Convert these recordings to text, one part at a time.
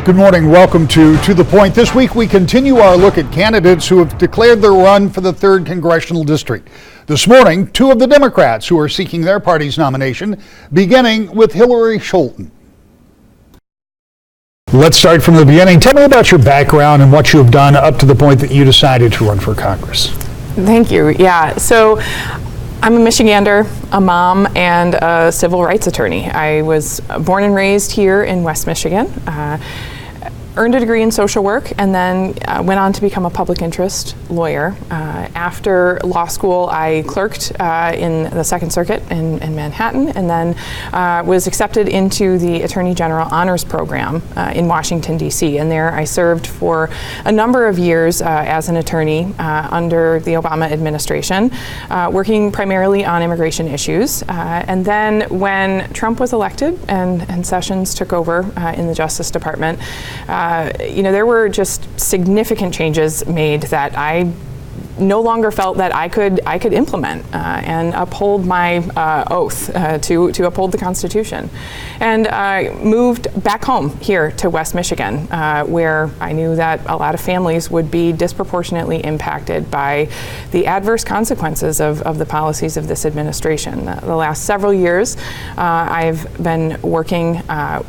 Good morning. Welcome to the Point. This week we continue our look at candidates who have declared their run for the 3rd Congressional District. This morning, 2 of the Democrats who are seeking their party's nomination, beginning with Hillary Scholten. Let's start from the beginning. Tell me about your background and what you have done up to the point that you decided to run for Congress. Thank you. Yeah, so I'm a Michigander, a mom, and a civil rights attorney. I was born and raised here in West Michigan, earned a degree in social work, and then went on to become a public interest lawyer. After law school, I clerked in the Second Circuit in Manhattan, and then was accepted into the Attorney General Honors Program in Washington, D.C. And there I served for a number of years as an attorney under the Obama administration, working primarily on immigration issues. And then when Trump was elected and Sessions took over in the Justice Department, there were just significant changes made that I no longer felt that I could implement and uphold my oath to uphold the Constitution, and moved back home here to West Michigan, where I knew that a lot of families would be disproportionately impacted by the adverse consequences of the policies of this administration. The last several years, I've been working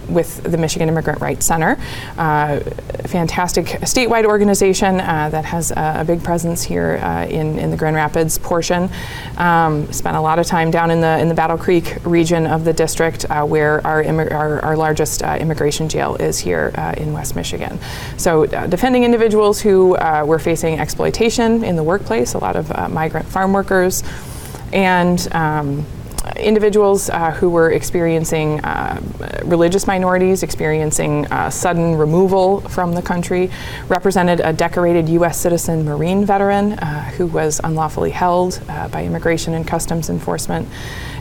with the Michigan Immigrant Rights Center, a fantastic statewide organization that has a big presence here in the Grand Rapids portion. Spent a lot of time down in the Battle Creek region of the district, where our largest immigration jail is here in West Michigan. So defending individuals who were facing exploitation in the workplace, a lot of migrant farm workers, and individuals who were experiencing religious minorities, experiencing sudden removal from the country, represented a decorated U.S. citizen Marine veteran who was unlawfully held by Immigration and Customs Enforcement.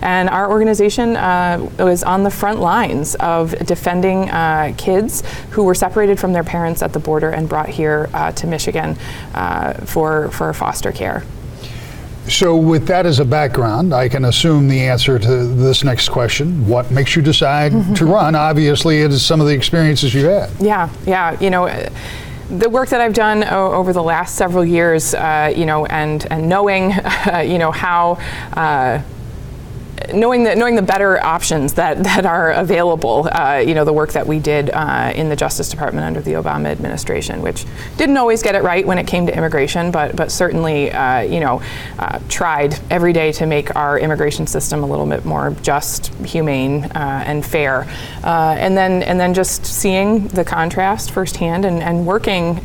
And our organization was on the front lines of defending kids who were separated from their parents at the border and brought here to Michigan for foster care. So with that as a background, I can assume the answer to this next question. What makes you decide to run? Obviously, it is some of the experiences you had. Yeah. The work that I've done over the last several years, and knowing, how knowing the better options that are available, the work that we did in the Justice Department under the Obama administration, which didn't always get it right when it came to immigration, but certainly tried every day to make our immigration system a little bit more just, humane, and fair. And then just seeing the contrast firsthand and working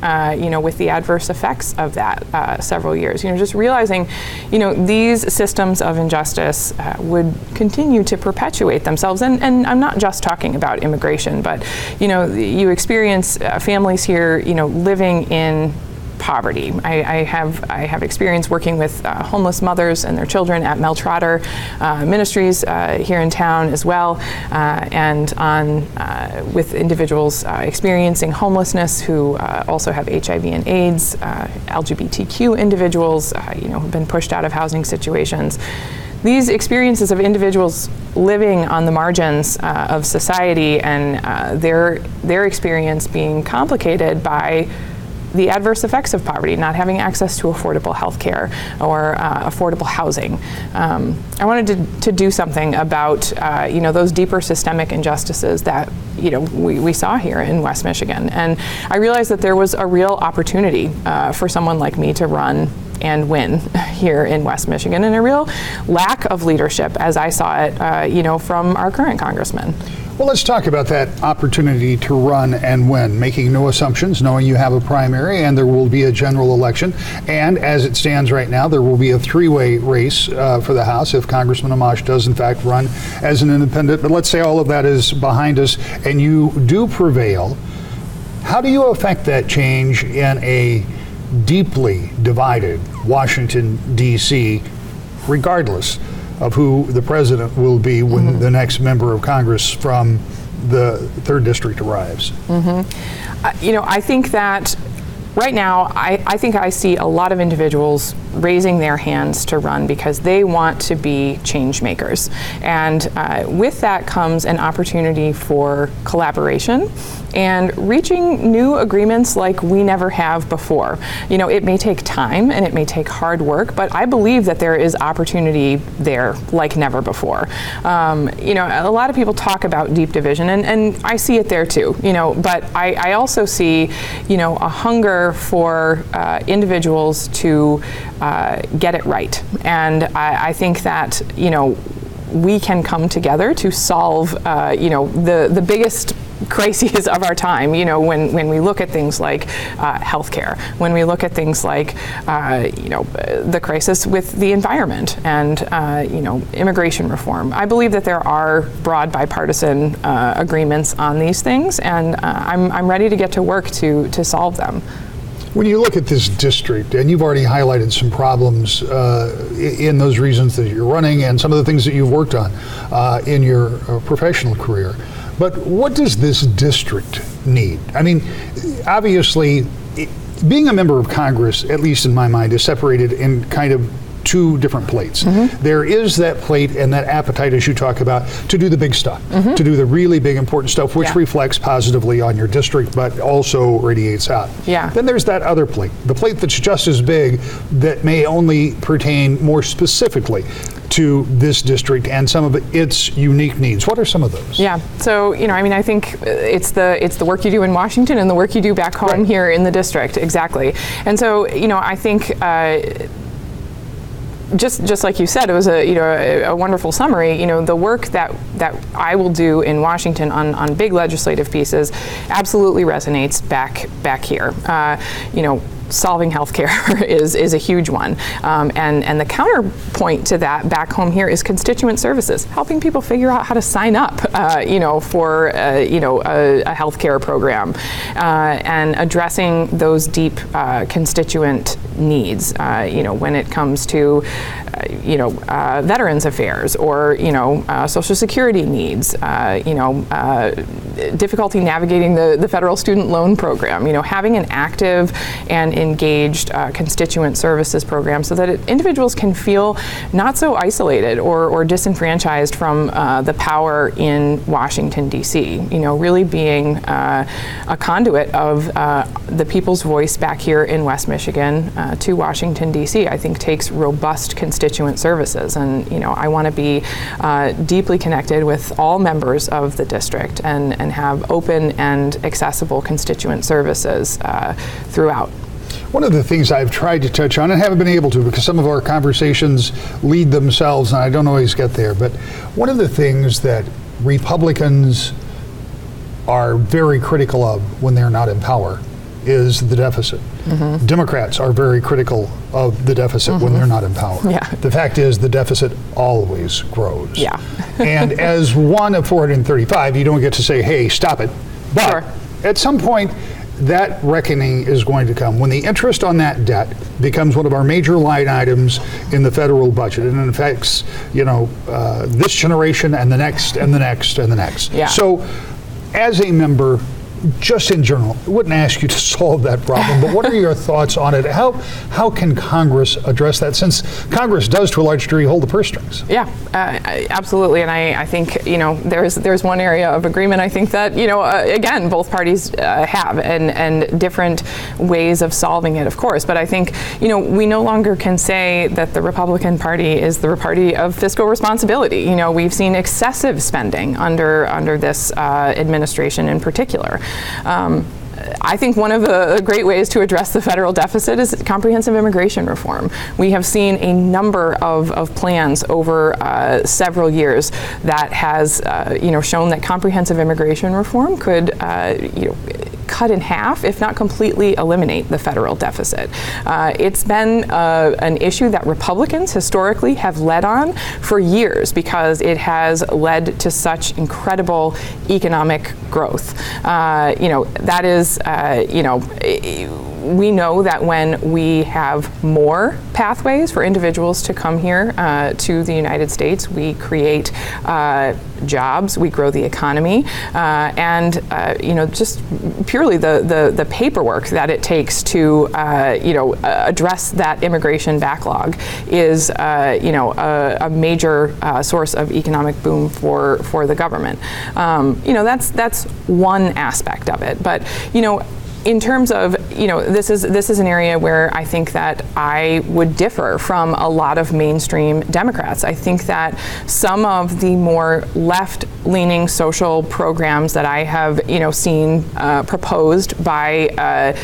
with the adverse effects of that several years. Just realizing these systems of injustice would continue to perpetuate themselves, and I'm not just talking about immigration, but you experience families here living in poverty. I have experience working with homeless mothers and their children at Mel Trotter Ministries here in town as well, and with individuals experiencing homelessness who also have HIV and AIDS, LGBTQ individuals who've been pushed out of housing situations. These experiences of individuals living on the margins of society and their experience being complicated by the adverse effects of poverty, not having access to affordable health care or affordable housing. I wanted to do something about those deeper systemic injustices that we saw here in West Michigan. And I realized that there was a real opportunity for someone like me to run and win here in West Michigan, and a real lack of leadership, as I saw it, from our current congressman. Well, let's talk about that opportunity to run and win, making no assumptions, knowing you have a primary and there will be a general election. And as it stands right now, there will be a 3-way race for the House if Congressman Amash does in fact run as an independent. But let's say all of that is behind us and you do prevail. How do you affect that change in a deeply divided Washington, D.C., regardless of who the president will be when the next member of Congress from the 3rd District arrives? I think that right now, I think I see a lot of individuals raising their hands to run because they want to be change makers. And with that comes an opportunity for collaboration and reaching new agreements like we never have before. You know, it may take time and it may take hard work, but I believe that there is opportunity there like never before. You know, a lot of people talk about deep division, and I see it there too, you know, but I also see, you know, a hunger for individuals to get it right. And I think that, you know, we can come together to solve, you know, the biggest crises of our time, you know, when we look at things like healthcare, when we look at things like, you know, the crisis with the environment and, you know, immigration reform. I believe that there are broad bipartisan agreements on these things, and I'm ready to get to work to solve them. When you look at this district, and you've already highlighted some problems in those reasons that you're running and some of the things that you've worked on in your professional career, but what does this district need? I mean, obviously, being a member of Congress, at least in my mind, is separated in kind of two different plates. There is that plate and that appetite, as you talk about, to do the big stuff, to do the really big important stuff, which reflects positively on your district, but also radiates out. Then there's that other plate, the plate that's just as big, that may only pertain more specifically to this district and some of its unique needs. What are some of those? Yeah, so, you know, I mean, I think it's the work you do in Washington and the work you do back home here in the district, exactly. And so, you know, I think just like you said, it was a wonderful summary. You know, the work that I will do in Washington on big legislative pieces absolutely resonates back here. You know, solving healthcare is a huge one, and the counterpoint to that back home here is constituent services, helping people figure out how to sign up, you know, for a healthcare program, and addressing those deep constituent needs. You know, when it comes to Veterans Affairs or Social Security needs, difficulty navigating the federal student loan program. You know, having an active and engaged constituent services program so that individuals can feel not so isolated or disenfranchised from the power in Washington, D.C. You know, really being a conduit of the people's voice back here in West Michigan to Washington, D.C. I think takes robust constituent services, and I want to be deeply connected with all members of the district and have open and accessible constituent services throughout. One of the things I've tried to touch on and haven't been able to because some of our conversations lead themselves and I don't always get there, but one of the things that Republicans are very critical of when they're not in power is the deficit. Democrats are very critical of the deficit when they're not in power. The fact is the deficit always grows. And as one of 435, you don't get to say, hey, stop it. But at some point, that reckoning is going to come when the interest on that debt becomes one of our major line items in the federal budget, and it affects, this generation and the next and the next and the next. So, as a member, just in general, I wouldn't ask you to solve that problem, but what are your thoughts on it? How can Congress address that, since Congress does, to a large degree, hold the purse strings? Absolutely, and I think, there's one area of agreement, I think that, again, both parties have, and different ways of solving it, of course, but I think, we no longer can say that the Republican Party is the party of fiscal responsibility. We've seen excessive spending under this administration in particular. I think one of the great ways to address the federal deficit is comprehensive immigration reform. We have seen a number of plans over several years that has, shown that comprehensive immigration reform could, cut in half, if not completely eliminate the federal deficit. It's been an issue that Republicans historically have led on for years because it has led to such incredible economic growth. That is, we know that when we have more pathways for individuals to come here to the United States, we create jobs, we grow the economy, and just purely the paperwork that it takes to address that immigration backlog is a major source of economic boom for the government. That's one aspect of it, but in terms of, this is an area where I think that I would differ from a lot of mainstream Democrats. I think that some of the more left-leaning social programs that I have, seen proposed by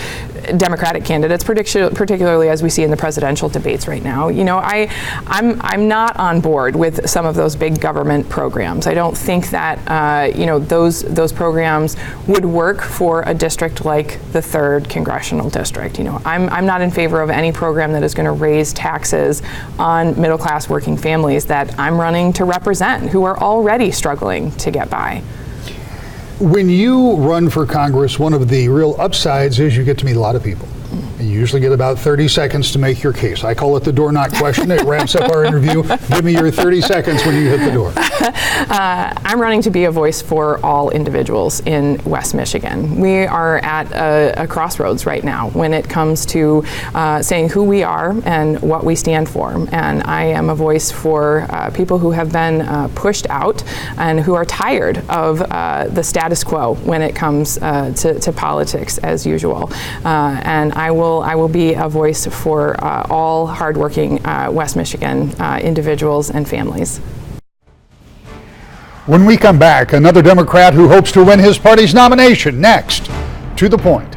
Democratic candidates, particularly as we see in the presidential debates right now, I'm not on board with some of those big government programs. I don't think that those programs would work for a district like the 3rd Congressional District. I'm not in favor of any program that is going to raise taxes on middle-class working families that I'm running to represent, who are already struggling to get by. When you run for Congress, one of the real upsides is you get to meet a lot of people. You usually get about 30 seconds to make your case. I call it the door knock question. It wraps up our interview. Give me your 30 seconds when you hit the door. I'm running to be a voice for all individuals in West Michigan. We are at a crossroads right now when it comes to saying who we are and what we stand for. And I am a voice for people who have been pushed out and who are tired of the status quo when it comes to politics as usual. And I will be a voice for all hardworking West Michigan individuals and families. When we come back, another Democrat who hopes to win his party's nomination. Next, To the Point.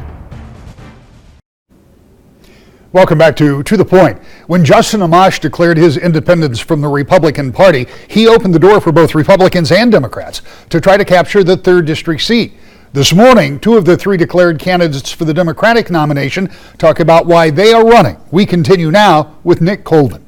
Welcome back to the Point. When Justin Amash declared his independence from the Republican Party, he opened the door for both Republicans and Democrats to try to capture the 3rd District seat. This morning, 2 of the 3 declared candidates for the Democratic nomination talk about why they are running. We continue now with Nick Colvin.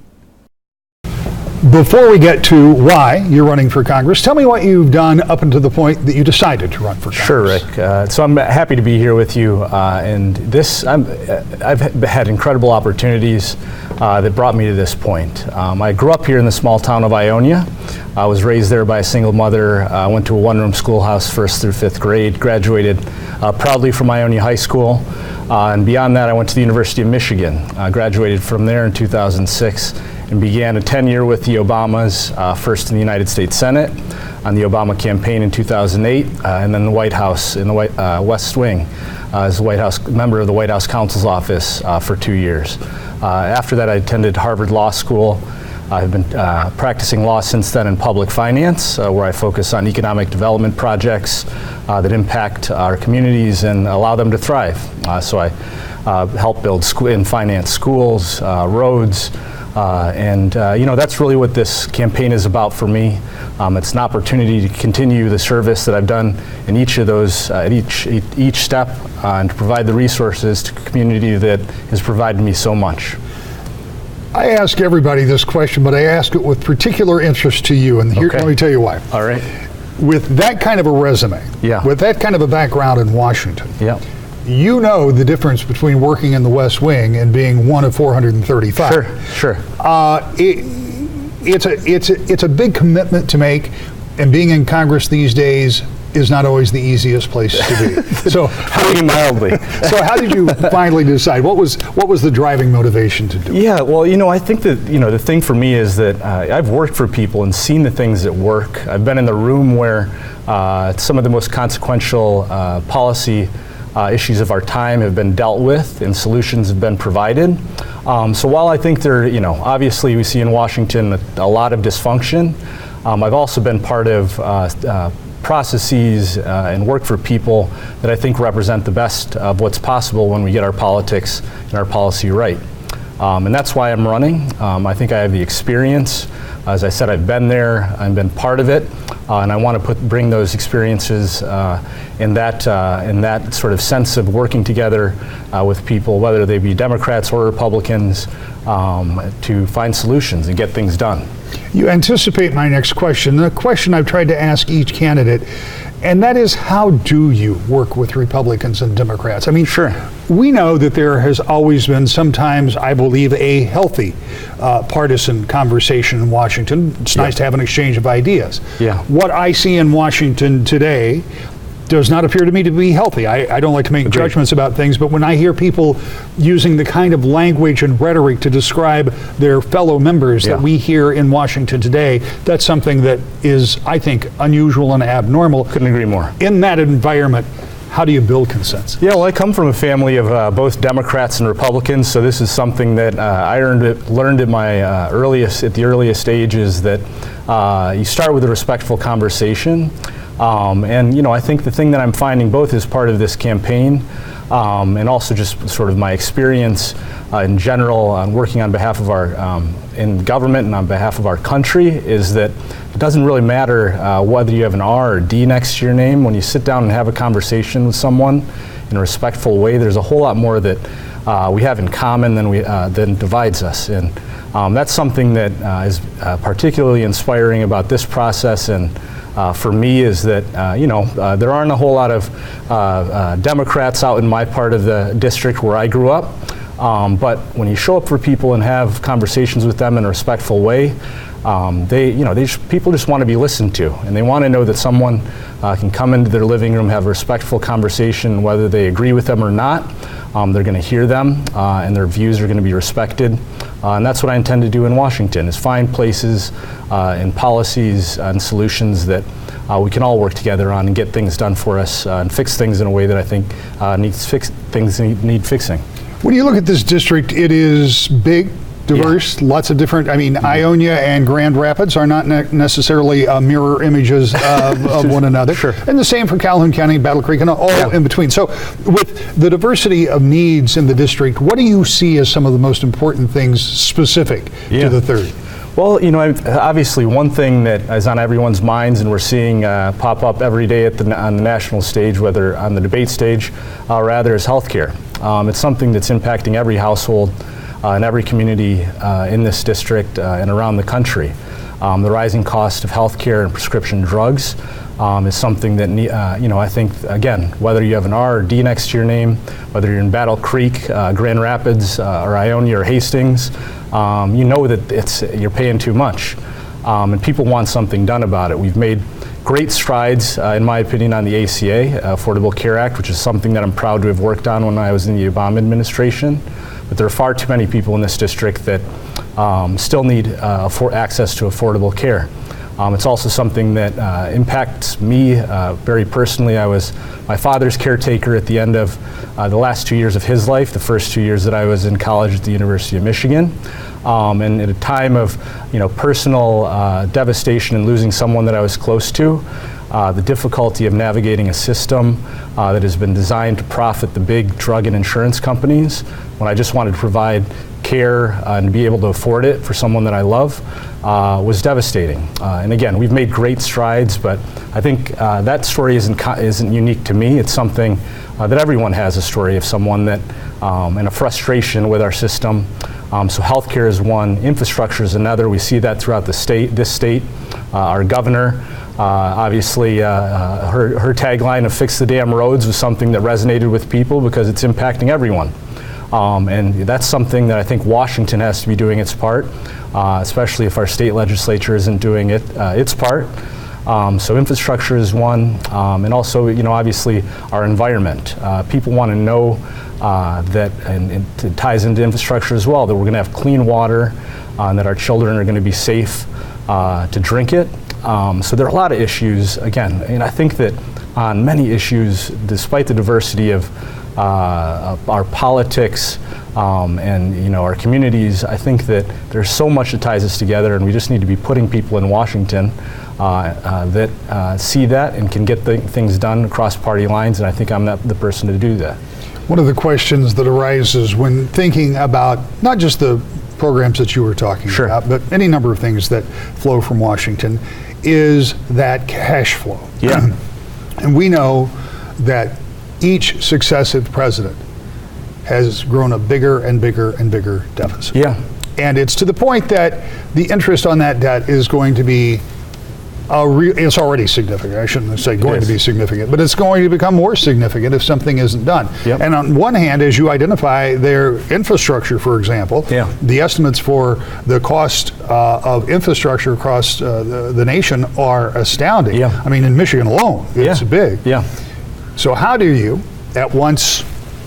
Before we get to why you're running for Congress, tell me what you've done up until the point that you decided to run for Congress. Sure, Rick. So I'm happy to be here with you. And I've had incredible opportunities that brought me to this point. I grew up here in the small town of Ionia. I was raised there by a single mother. I went to a one-room schoolhouse 1st through 5th grade, graduated proudly from Ionia High School. And beyond that, I went to the University of Michigan, graduated from there in 2006. And began a tenure with the Obamas, first in the United States Senate on the Obama campaign in 2008, and then the White House in the West Wing as a member of the White House Counsel's Office for 2 years. After that, I attended Harvard Law School. I've been practicing law since then in public finance, where I focus on economic development projects that impact our communities and allow them to thrive. So I help build and finance schools, roads, that's really what this campaign is about for me. It's an opportunity to continue the service that I've done in each of those, at each step, and to provide the resources to a community that has provided me so much. I ask everybody this question, but I ask it with particular interest to you, and here, let me tell you why. All right. With that kind of a resume, with that kind of a background in Washington, you know the difference between working in the West Wing and being one of 435. Sure. It's a big commitment to make, and being in Congress these days is not always the easiest place to be. So, putting mildly. So, how did you finally decide? What was the driving motivation to do it? Yeah, well, I think that the thing for me is that I've worked for people and seen the things that work. I've been in the room where some of the most consequential policy issues of our time have been dealt with and solutions have been provided. So while I think there, obviously we see in Washington a lot of dysfunction, I've also been part of processes and work for people that I think represent the best of what's possible when we get our politics and our policy right. And that's why I'm running. I think I have the experience. As I said, I've been there, I've been part of it. And I want to bring those experiences in that sort of sense of working together with people, whether they be Democrats or Republicans, to find solutions and get things done. You anticipate my next question, the question I've tried to ask each candidate, and that is, how do you work with Republicans and Democrats? I mean, Sure. We know that there has always been, sometimes I believe, a healthy partisan conversation in Washington. It's nice to have an exchange of ideas. Yeah. What I see in Washington today does not appear to me to be healthy. I don't like to make judgments about things, but when I hear people using the kind of language and rhetoric to describe their fellow members that we hear in Washington today, that's something that is, I think, unusual and abnormal. Couldn't agree more. In that environment, how do you build consensus? Yeah, well, I come from a family of both Democrats and Republicans, so this is something that I learned at my the earliest ages, that you start with a respectful conversation. And I think the thing that I'm finding both as part of this campaign and also just sort of my experience in general on working on behalf of our, in government and on behalf of our country, is that it doesn't really matter whether you have an R or D next to your name. When you sit down and have a conversation with someone in a respectful way, there's a whole lot more that we have in common than divides us. And that's something that is particularly inspiring about this process. And for me, is that there aren't a whole lot of Democrats out in my part of the district where I grew up, but when you show up for people and have conversations with them in a respectful way, people just want to be listened to, and they want to know that someone can come into their living room, have a respectful conversation, whether they agree with them or not. They're going to hear them, and their views are going to be respected. And that's what I intend to do in Washington, is find places and policies and solutions that we can all work together on and get things done for us and fix things in a way that I think need fixing. When you look at this district, it is big, diverse, lots of different, Ionia and Grand Rapids are not necessarily mirror images of one another. Sure. And the same for Calhoun County, Battle Creek, and all in between. So with the diversity of needs in the district, what do you see as some of the most important things specific to the 3rd? Well, obviously one thing that is on everyone's minds, and we're seeing pop up every day on the national stage, whether on the debate stage, rather, is healthcare. It's something that's impacting every household in every community in this district and around the country. The rising cost of healthcare and prescription drugs is something that I think, again, whether you have an R or D next to your name, whether you're in Battle Creek, Grand Rapids, or Ionia or Hastings, you know that you're paying too much, and people want something done about it. We've made great strides, in my opinion, on the ACA, Affordable Care Act, which is something that I'm proud to have worked on when I was in the Obama administration. But there are far too many people in this district that still need access to affordable care. It's also something that impacts me very personally. I was my father's caretaker at the end of the last 2 years of his life, the first 2 years that I was in college at the University of Michigan. And at a time of personal devastation and losing someone that I was close to, the difficulty of navigating a system that has been designed to profit the big drug and insurance companies, when I just wanted to provide care and be able to afford it for someone that I love, was devastating. And again, we've made great strides, but I think that story isn't unique to me. It's something that everyone has, a story of someone that, and a frustration with our system. So healthcare is one, infrastructure is another. We see that throughout this state. Our governor, obviously, her tagline of "Fix the damn roads" was something that resonated with people because it's impacting everyone. And that's something that I think Washington has to be doing its part, especially if our state legislature isn't doing its part. So infrastructure is one, and also, obviously, our environment. People want to know that, and it ties into infrastructure as well, that we're going to have clean water, and that our children are going to be safe to drink it. So there are a lot of issues, again, and I think that on many issues, despite the diversity of our politics and our communities, I think that there's so much that ties us together, and we just need to be putting people in Washington that see that and can get things done across party lines, and I think I'm the person to do that. One of the questions that arises when thinking about not just the programs that you were talking about, but any number of things that flow from Washington, is that cash flow. Yeah. And we know that each successive president has grown a bigger and bigger and bigger deficit. Yeah. And it's to the point that the interest on that debt is going to be it's already significant. I shouldn't say going to be significant, but it's going to become more significant if something isn't done. Yep. And on one hand, as you identify their infrastructure, for example, the estimates for the cost of infrastructure across the nation are astounding. Yeah. I mean, in Michigan alone, it's big. Yeah. So how do you at once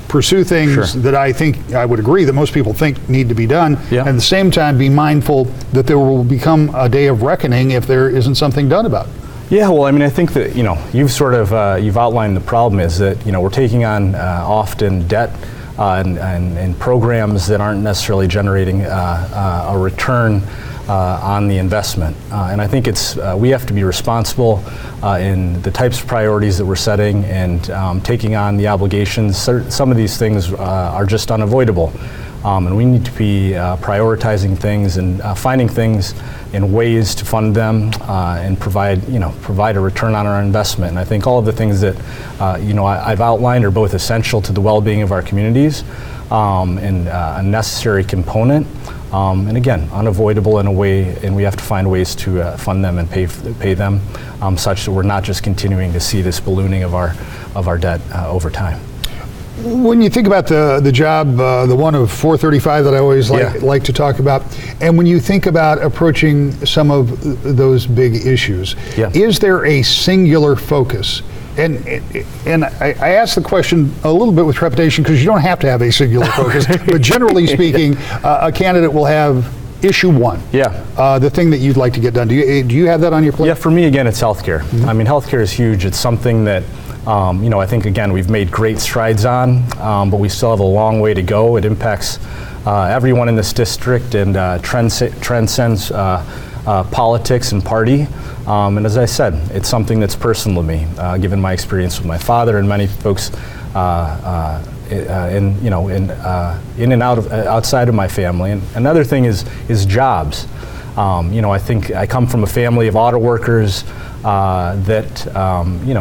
pursue things that I would agree that most people think need to be done, and at the same time be mindful that there will become a day of reckoning if there isn't something done about it? Yeah, well, I mean, I think that, you've sort of, you've outlined the problem is that, we're taking on often debt and programs that aren't necessarily generating a return on the investment. And I think we have to be responsible in the types of priorities that we're setting and taking on the obligations. Some of these things are just unavoidable. And we need to be prioritizing things and finding things in ways to fund them and provide a return on our investment. And I think all of the things that I've outlined are both essential to the well-being of our communities and a necessary component. And again, unavoidable in a way, and we have to find ways to fund them and pay them such that we're not just continuing to see this ballooning of our debt over time. When you think about the job, the one of 435 that I always like to talk about, and when you think about approaching some of those big issues, is there a singular focus? And I ask the question a little bit with trepidation because you don't have to have a singular focus, but generally speaking, a candidate will have issue one. The thing that you'd like to get done. Do you have that on your plate? Yeah, for me, again, it's healthcare. I mean, healthcare is huge. It's something that I think, again, we've made great strides on, but we still have a long way to go. It impacts everyone in this district and transcends politics and party. And as I said, it's something that's personal to me, given my experience with my father and many folks in and outside of my family. And another thing is jobs. I think I come from a family of auto workers that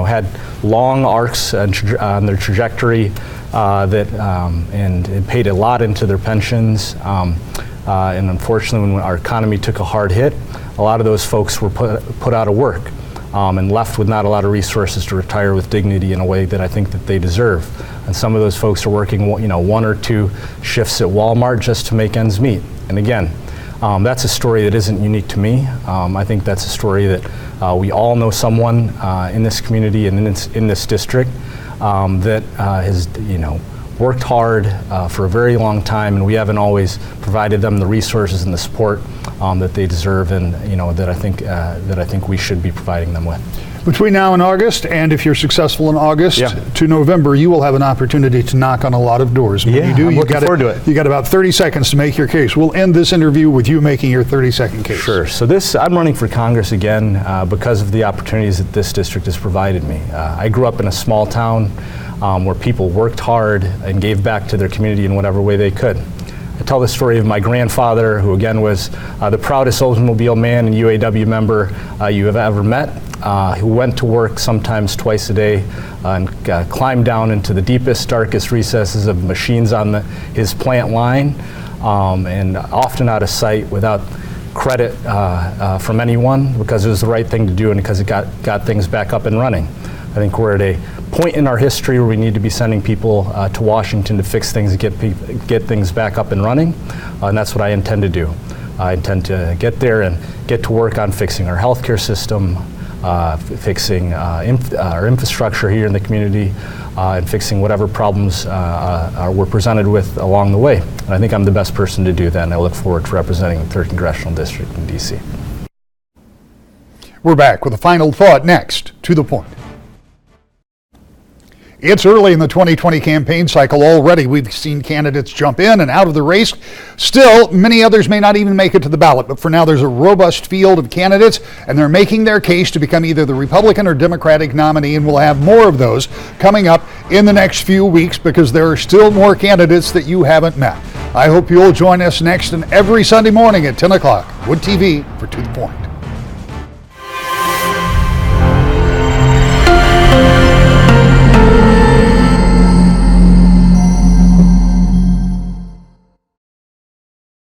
had long arcs on their trajectory and it paid a lot into their pensions. And unfortunately, when our economy took a hard hit, a lot of those folks were put out of work and left with not a lot of resources to retire with dignity in a way that I think that they deserve. And some of those folks are working, one or two shifts at Walmart just to make ends meet. And again, that's a story that isn't unique to me. I think that's a story that we all know someone in this community and in this district that has, worked hard for a very long time, and we haven't always provided them the resources and the support that they deserve, and that I think we should be providing them with. Between now and August, and if you're successful in August to November, you will have an opportunity to knock on a lot of doors. And when you do, I'm looking forward to it. You got about 30 seconds to make your case. We'll end this interview with you making your 30-second case. Sure. So I'm running for Congress again because of the opportunities that this district has provided me. I grew up in a small town where people worked hard and gave back to their community in whatever way they could. I tell the story of my grandfather, who again was the proudest Oldsmobile man and UAW member you have ever met, who went to work sometimes twice a day and climbed down into the deepest, darkest recesses of machines on his plant line, and often out of sight without credit from anyone, because it was the right thing to do and because it got things back up and running. I think we're at a point in our history where we need to be sending people to Washington to fix things and get things back up and running, and that's what I intend to do. I intend to get there and get to work on fixing our healthcare system, fixing our infrastructure here in the community, and fixing whatever problems we're presented with along the way. And I think I'm the best person to do that, and I look forward to representing the 3rd Congressional District in D.C. We're back with a final thought next. To the point. It's early in the 2020 campaign cycle already. We've seen candidates jump in and out of the race. Still, many others may not even make it to the ballot. But for now, there's a robust field of candidates, and they're making their case to become either the Republican or Democratic nominee, and we'll have more of those coming up in the next few weeks because there are still more candidates that you haven't met. I hope you'll join us next and every Sunday morning at 10 o'clock. Wood TV for To the Point.